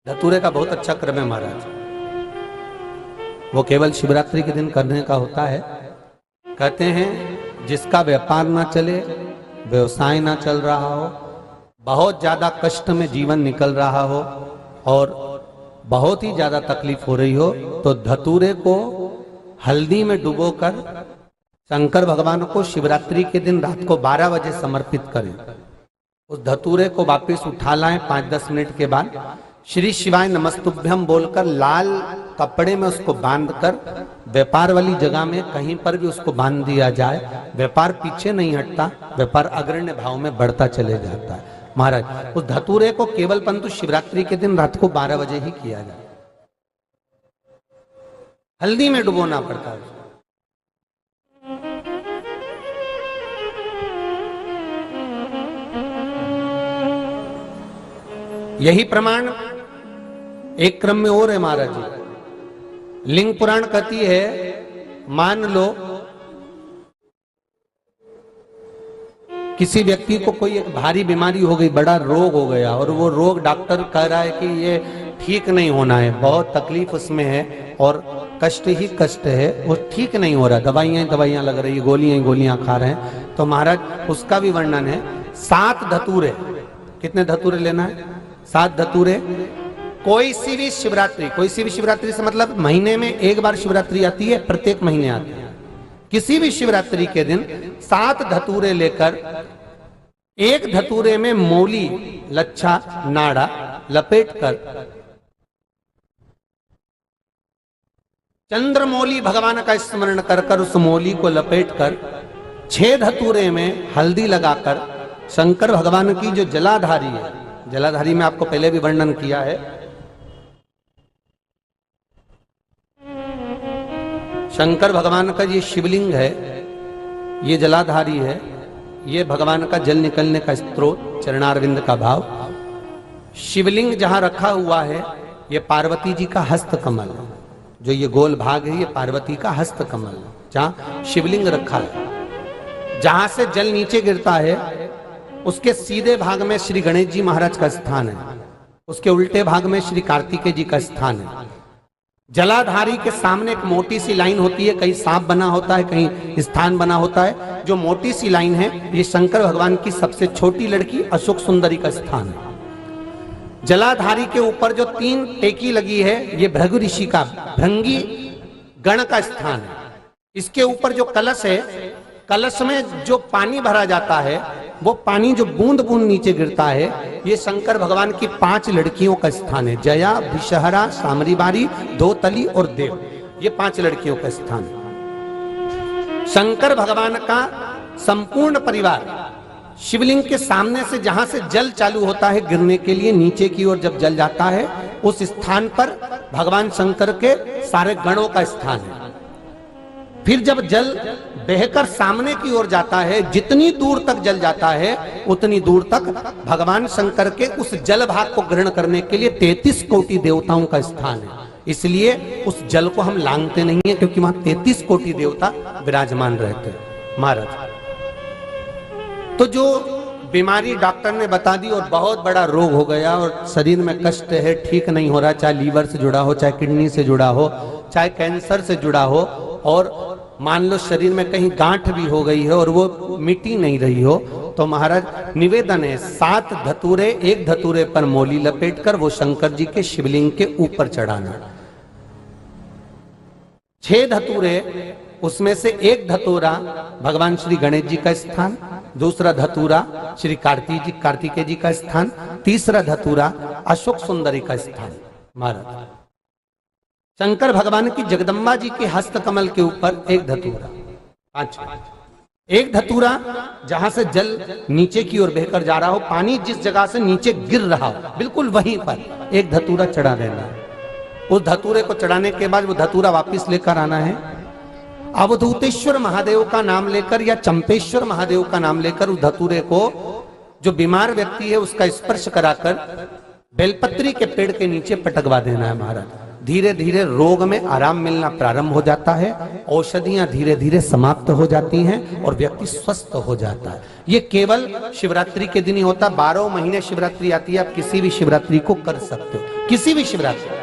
धतूरे का बहुत अच्छा क्रम है महाराज। वो केवल शिवरात्रि के दिन करने का होता है। कहते हैं जिसका व्यापार ना चले, व्यवसाय ना चल रहा हो, बहुत ज्यादा कष्ट में जीवन निकल रहा हो और बहुत ही ज्यादा तकलीफ हो रही हो, तो धतूरे को हल्दी में डुबोकर शंकर भगवान को शिवरात्रि के दिन रात को 12 बजे समर्पित करें। उस धतूरे को वापस उठा लाएं 5-10 मिनट के बाद, श्री शिवाय नमस्तुभ्यम बोलकर लाल कपड़े में उसको बांधकर व्यापार वाली जगह में कहीं पर भी उसको बांध दिया जाए। व्यापार पीछे नहीं हटता, व्यापार अग्रण्य भाव में बढ़ता चले जाता है। महाराज उस धतूरे को केवल परंतु शिवरात्रि के दिन रात को 12 बजे ही किया जाए, हल्दी में डुबोना पड़ता है। यही प्रमाण एक क्रम में और है महाराज जी। लिंग पुराण कहती है, मान लो किसी व्यक्ति को कोई एक भारी बीमारी हो गई, बड़ा रोग हो गया और वो रोग डॉक्टर कह रहा है कि ये ठीक नहीं होना है, बहुत तकलीफ उसमें है और कष्ट ही कष्ट है, वो ठीक नहीं हो रहा, दवाइयां लग रही, गोलियां खा रहे हैं। तो महाराज उसका भी वर्णन है। 7 धतूरे, कितने धतूरे लेना है? 7 धतूरे। कोई सी भी शिवरात्रि से मतलब महीने में एक बार शिवरात्रि आती है, प्रत्येक महीने आती है। किसी भी शिवरात्रि के दिन 7 धतूरे लेकर, एक धतूरे में मौली, लच्छा, नाड़ा लपेटकर चंद्रमौली भगवान का स्मरण कर उस मौली को लपेटकर 6 धतूरे में हल्दी लगाकर शंकर भगवान की जो जलाधारी है, जलाधारी में आपको पहले भी वर्णन किया है, शंकर भगवान का ये शिवलिंग है, ये जलाधारी है, ये भगवान का जल निकलने का स्त्रोत, चरणारविंद का भाव। शिवलिंग जहां रखा हुआ है ये पार्वती जी का हस्त कमल है, जो ये गोल भाग है ये पार्वती का हस्त कमल है, जहां शिवलिंग रखा है। जहां से जल नीचे गिरता है उसके सीधे भाग में श्री गणेश जी महाराज का स्थान है, उसके उल्टे भाग में श्री कार्तिकेय जी का स्थान है। जलाधारी के सामने एक मोटी सी लाइन होती है, कहीं सांप बना होता है, कहीं स्थान बना होता है। जो मोटी सी लाइन है ये शंकर भगवान की सबसे छोटी लड़की अशोक सुंदरी का स्थान है। जलाधारी के ऊपर जो 3 टेकी लगी है ये भृगु ऋषि का, भृंगी गण का स्थान है। इसके ऊपर जो कलश है, कलश में जो पानी भरा जाता है वो पानी जो बूंद बूंद नीचे गिरता है ये शंकर भगवान की 5 लड़कियों का स्थान है। जया, विषहरा, सामरीबारी, धोतली और देव, ये 5 लड़कियों का स्थान है। शंकर भगवान का संपूर्ण परिवार शिवलिंग के सामने से, जहां से जल चालू होता है गिरने के लिए नीचे की ओर जब जल जाता है, उस स्थान पर भगवान शंकर के सारे गणों का स्थान है। फिर जब जल बहकर सामने की ओर जाता है, जितनी दूर तक जल जाता है उतनी दूर तक भगवान शंकर के उस जल भाग को ग्रहण करने के लिए 33 कोटि देवताओं का स्थान है। इसलिए उस जल को हम लांघते नहीं है, क्योंकि वहां 33 कोटि देवता विराजमान रहते हैं महाराज। तो जो बीमारी डॉक्टर ने बता दी और बहुत बड़ा रोग हो गया और शरीर में कष्ट है, ठीक नहीं हो रहा, चाहे लीवर से जुड़ा हो, चाहे किडनी से जुड़ा हो, चाहे कैंसर से जुड़ा हो, और मान लो शरीर में कहीं गांठ भी हो गई है और वो मिटी नहीं रही हो, तो महाराज निवेदन है 7 धतूरे, एक धतूरे पर मौली लपेटकर वो शंकर जी के शिवलिंग के ऊपर चढ़ाना। 6 धतूरे, उसमें से एक धतूरा भगवान श्री गणेश जी का स्थान, दूसरा धतूरा श्री कार्तिकेय जी का स्थान, तीसरा धतूरा अशोक सुंदरी का स्थान। महाराज शंकर भगवान की जगदम्बा जी के हस्त कमल के ऊपर एक धतूरा, 5, एक धतूरा जहां से जल नीचे की ओर बहकर जा रहा हो, पानी जिस जगह से नीचे गिर रहा हो बिल्कुल वहीं पर एक धतूरा चढ़ा देना है। उस धतूरे को चढ़ाने के बाद वो धतूरा वापिस लेकर आना है। अवधूतेश्वर महादेव का नाम लेकर या चंपेश्वर महादेव का नाम लेकर उस धतूरे को, जो बीमार व्यक्ति है उसका स्पर्श कराकर बेलपत्री के पेड़ के नीचे पटकवा देना है महाराज। धीरे धीरे रोग में आराम मिलना प्रारंभ हो जाता है, औषधियां धीरे धीरे समाप्त हो जाती हैं और व्यक्ति स्वस्थ हो जाता है। ये केवल शिवरात्रि के दिन ही होता। 12 महीने शिवरात्रि आती है, आप किसी भी शिवरात्रि को कर सकते हो, किसी भी शिवरात्रि।